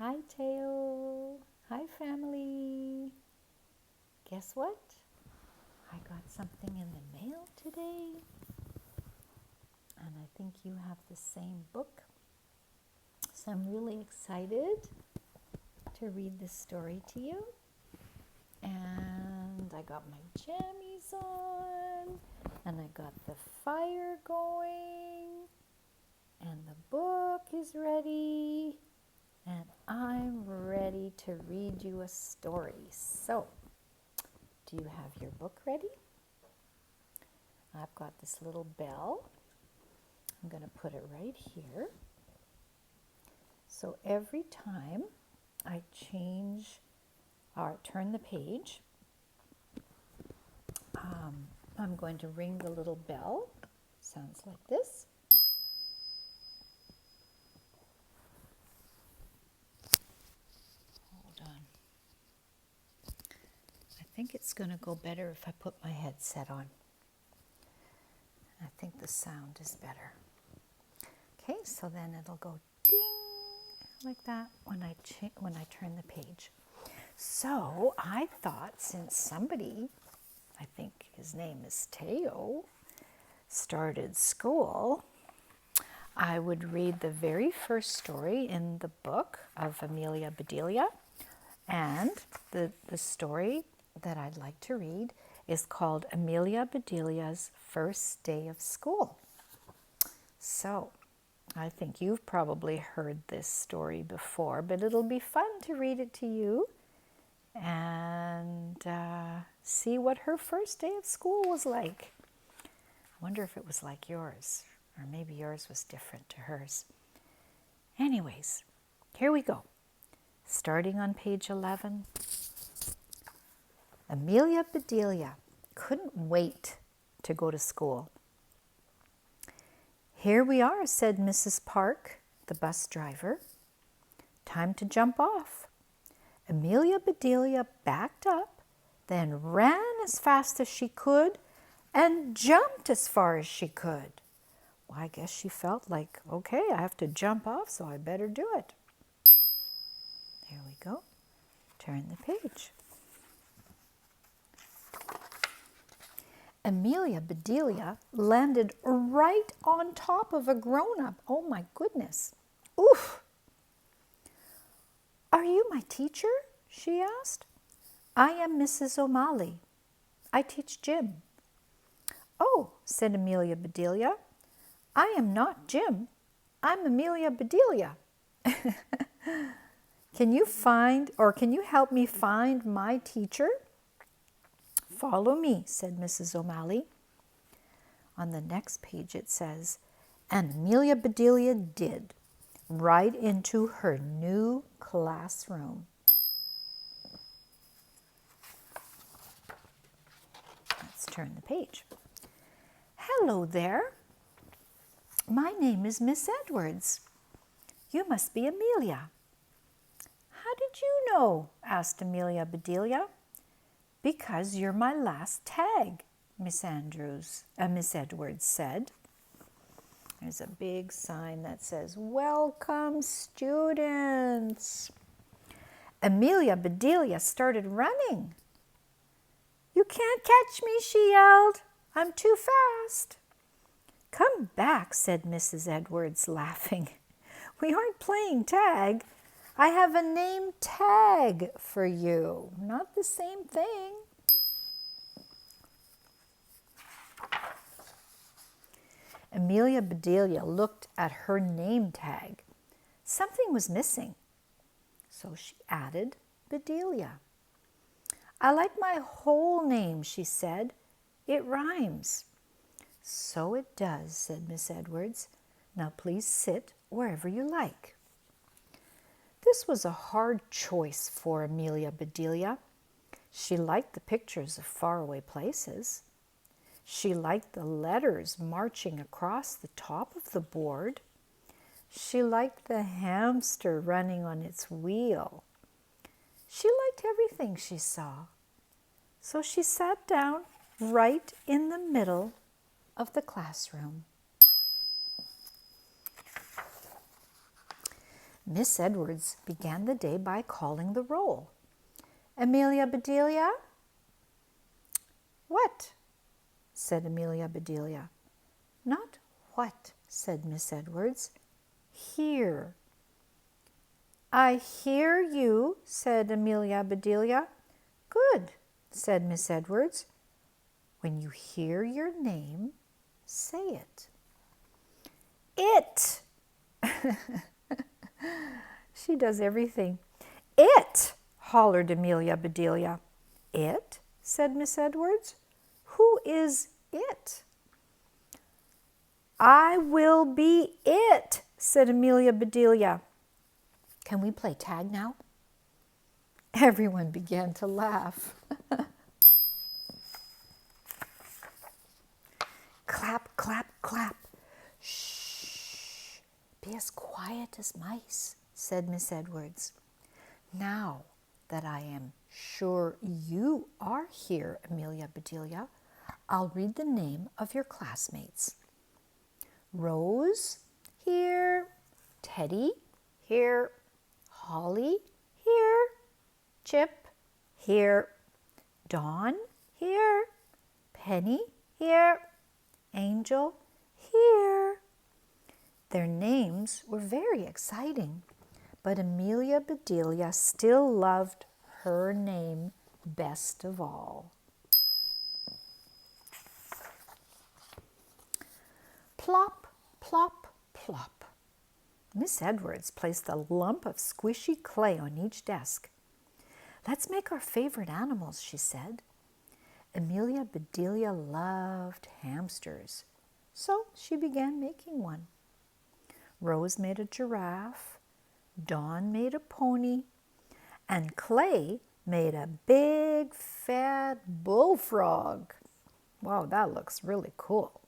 Hi, Teo. Hi, family. Guess what? I got something in the mail today. And I think you have the same book. So I'm really excited to read this story to you. And I got my jammies on. And I got the fire going. And the book is ready. And I'm ready to read you a story. So, do you have your book ready? I've got this little bell. I'm going to put it right here. So every time I change or turn the page, I'm going to ring the little bell. Sounds like this. Hold on. I think it's going to go better if I put my headset on. I think the sound is better. Okay, so then it'll go ding like that when I turn the page. So I thought, since somebody, I think his name is Teo, started school, I would read the very first story in the book of Amelia Bedelia. And the story that I'd like to read is called Amelia Bedelia's First Day of School. So I think you've probably heard this story before, but it'll be fun to read it to you and see what her first day of school was like. I wonder if it was like yours, or maybe yours was different to hers. Anyways, here we go. Starting on page 11. Amelia Bedelia couldn't wait to go to school. Here we are, said Mrs. Park, the bus driver. Time to jump off. Amelia Bedelia backed up, then ran as fast as she could and jumped as far as she could. Well, I guess she felt like, okay, I have to jump off, so I better do it. There we go. Turn the page. Amelia Bedelia landed right on top of a grown-up. Oh my goodness. Oof. Are you my teacher? She asked. I am Mrs. O'Malley. I teach Jim. Oh, said Amelia Bedelia. I am not Jim. I'm Amelia Bedelia. Can you help me find my teacher? Follow me, said Mrs. O'Malley. On the next page it says, and Amelia Bedelia did, right into her new classroom. Let's turn the page. Hello there. My name is Miss Edwards. You must be Amelia. How did you know? Asked Amelia Bedelia. Because you're my last tag, Miss Edwards said. There's a big sign that says, Welcome, students. Amelia Bedelia started running. You can't catch me, she yelled. I'm too fast. Come back, said Mrs. Edwards, laughing. We aren't playing tag. I have a name tag for you. Not the same thing. Amelia Bedelia looked at her name tag. Something was missing. So she added Bedelia. I like my whole name, she said. It rhymes. So it does, said Miss Edwards. Now please sit wherever you like. This was a hard choice for Amelia Bedelia. She liked the pictures of faraway places. She liked the letters marching across the top of the board. She liked the hamster running on its wheel. She liked everything she saw. So she sat down right in the middle of the classroom. Miss Edwards began the day by calling the roll. Amelia Bedelia? What? Said Amelia Bedelia. Not what, said Miss Edwards. Here. I hear you, said Amelia Bedelia. Good, said Miss Edwards. When you hear your name, say it. It. She does everything. It, hollered Amelia Bedelia. It, said Miss Edwards. Who is it? I will be it, said Amelia Bedelia. Can we play tag now? Everyone began to laugh. Clap, clap, clap. Shh. Be as quiet as mice, said Miss Edwards. Now that I am sure you are here, Amelia Bedelia, I'll read the name of your classmates. Rose, here. Teddy, here. Holly, here. Chip, here. Dawn, here. Penny, here. Angel, here. Their names were very exciting, but Amelia Bedelia still loved her name best of all. Plop, plop, plop. Miss Edwards placed a lump of squishy clay on each desk. Let's make our favorite animals, she said. Amelia Bedelia loved hamsters, so she began making one. Rose made a giraffe, Dawn made a pony, and Clay made a big fat bullfrog. Wow, that looks really cool.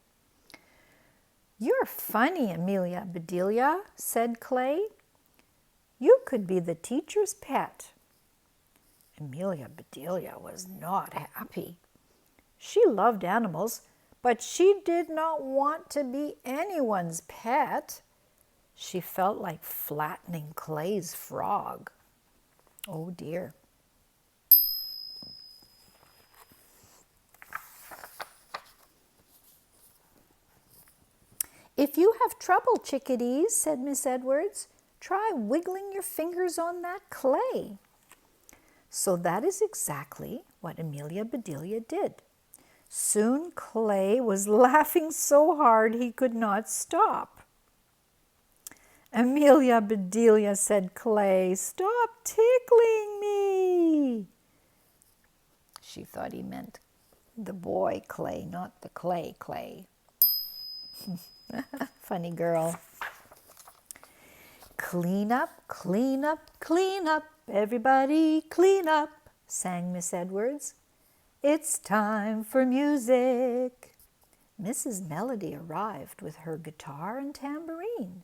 You're funny, Amelia Bedelia, said Clay. You could be the teacher's pet. Amelia Bedelia was not happy. She loved animals, but she did not want to be anyone's pet. She felt like flattening Clay's frog. Oh dear. If you have trouble, chickadees, said Miss Edwards, try wiggling your fingers on that clay. So that is exactly what Amelia Bedelia did. Soon Clay was laughing so hard he could not stop. Amelia Bedelia, said Clay, stop tickling me. She thought he meant the boy Clay, not the clay Clay. Funny girl. Clean up, clean up, clean up, everybody clean up, sang Miss Edwards. It's time for music. Mrs. Melody arrived with her guitar and tambourine.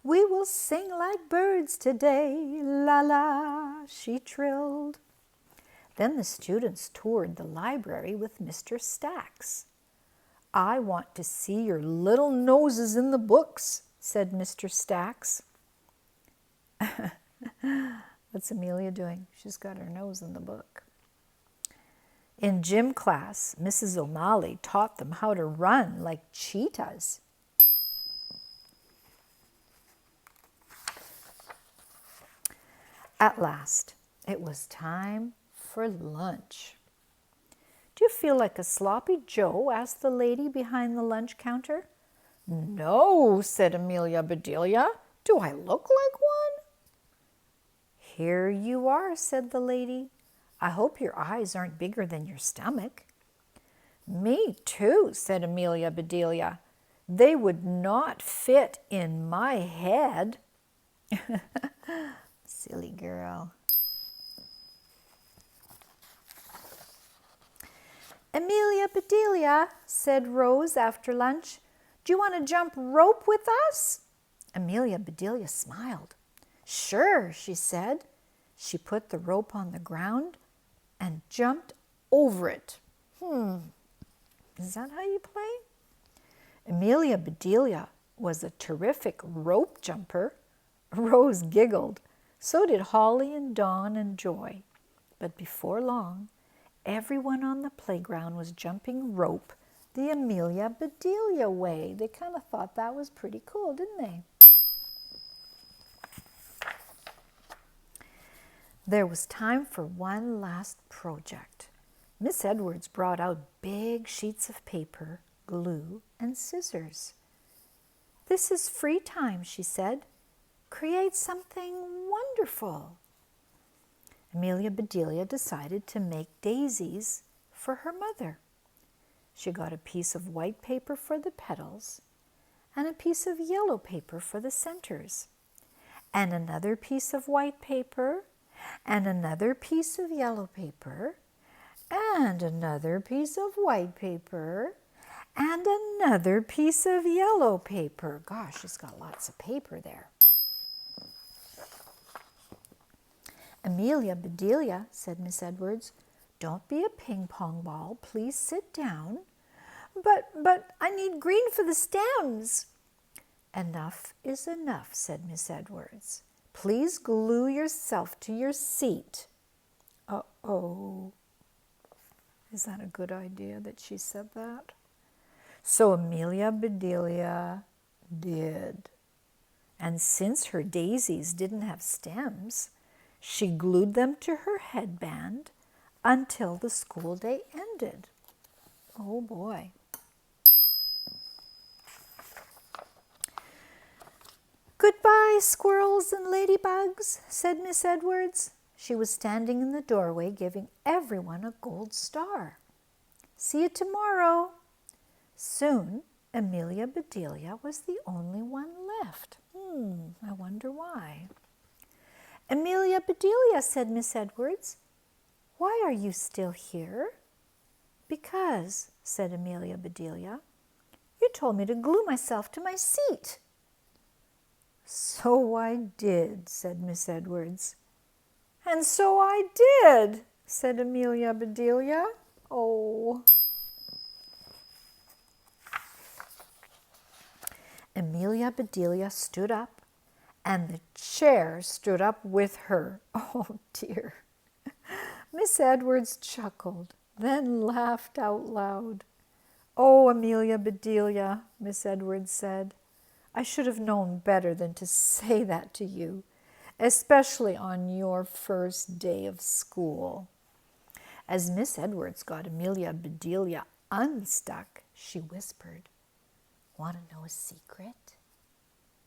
We will sing like birds today, la la, she trilled. Then the students toured the library with Mr. Stacks. I want to see your little noses in the books, said Mr. Stacks. What's Amelia doing? She's got her nose in the book. In gym class, Mrs. O'Malley taught them how to run like cheetahs. At last, it was time for lunch. Do you feel like a sloppy Joe? Asked the lady behind the lunch counter. No, said Amelia Bedelia. Do I look like one? Here you are, said the lady. I hope your eyes aren't bigger than your stomach. Me too, said Amelia Bedelia. They would not fit in my head. Silly girl. Amelia Bedelia, said Rose after lunch, do you want to jump rope with us? Amelia Bedelia smiled. Sure, she said. She put the rope on the ground and jumped over it. Is that how you play? Amelia Bedelia was a terrific rope jumper, Rose giggled. So did Holly and Dawn and Joy. But before long, everyone on the playground was jumping rope the Amelia Bedelia way. They kind of thought that was pretty cool, didn't they? There was time for one last project. Miss Edwards brought out big sheets of paper, glue, and scissors. "This is free time," she said. "Create something wonderful." Amelia Bedelia decided to make daisies for her mother. She got a piece of white paper for the petals and a piece of yellow paper for the centers, and another piece of white paper and another piece of yellow paper and another piece of white paper and another piece of yellow paper. Gosh, she's got lots of paper there. "Amelia Bedelia," said Miss Edwards, "don't be a ping-pong ball. Please sit down." But I need green for the stems." "Enough is enough," said Miss Edwards. "Please glue yourself to your seat." Uh-oh. Is that a good idea that she said that? So Amelia Bedelia did. And since her daisies didn't have stems, she glued them to her headband until the school day ended. Oh boy. "Goodbye, squirrels and ladybugs," said Miss Edwards. She was standing in the doorway giving everyone a gold star. "See you tomorrow." Soon, Amelia Bedelia was the only one left. I wonder why. "Amelia Bedelia," said Miss Edwards, "why are you still here?" "Because," said Amelia Bedelia, "you told me to glue myself to my seat." "So I did," said Miss Edwards. "And so I did," said Amelia Bedelia. Oh. Amelia Bedelia stood up, and the chair stood up with her. Oh dear. Miss Edwards chuckled, then laughed out loud. "Oh, Amelia Bedelia," Miss Edwards said, "I should have known better than to say that to you, especially on your first day of school." As Miss Edwards got Amelia Bedelia unstuck, she whispered, "Want to know a secret?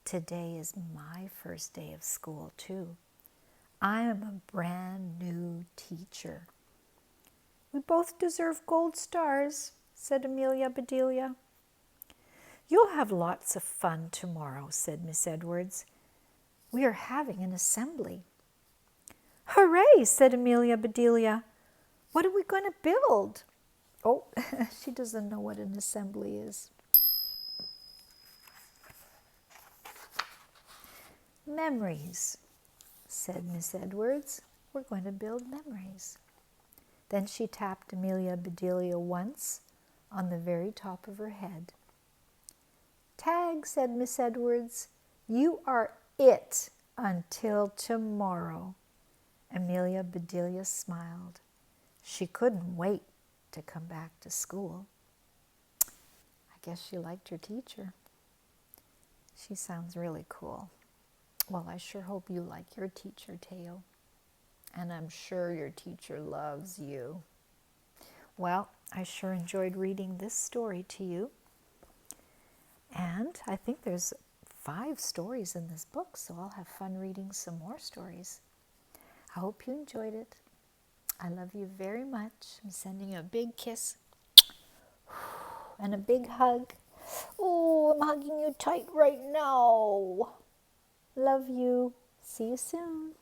Today is my first day of school, too. I am a brand new teacher." "We both deserve gold stars," said Amelia Bedelia. "You'll have lots of fun tomorrow," said Miss Edwards. "We are having an assembly." "Hooray," said Amelia Bedelia. "What are we going to build?" Oh, she doesn't know what an assembly is. "Memories," said Miss Edwards. "We're going to build memories." Then she tapped Amelia Bedelia once on the very top of her head. "Tag," said Miss Edwards, "you are it until tomorrow." Amelia Bedelia smiled. She couldn't wait to come back to school. I guess she liked her teacher. She sounds really cool. Well, I sure hope you like your teacher, Teo. And I'm sure your teacher loves you. Well, I sure enjoyed reading this story to you. And I think there's 5 stories in this book, so I'll have fun reading some more stories. I hope you enjoyed it. I love you very much. I'm sending you a big kiss and a big hug. Oh, I'm hugging you tight right now. Love you. See you soon.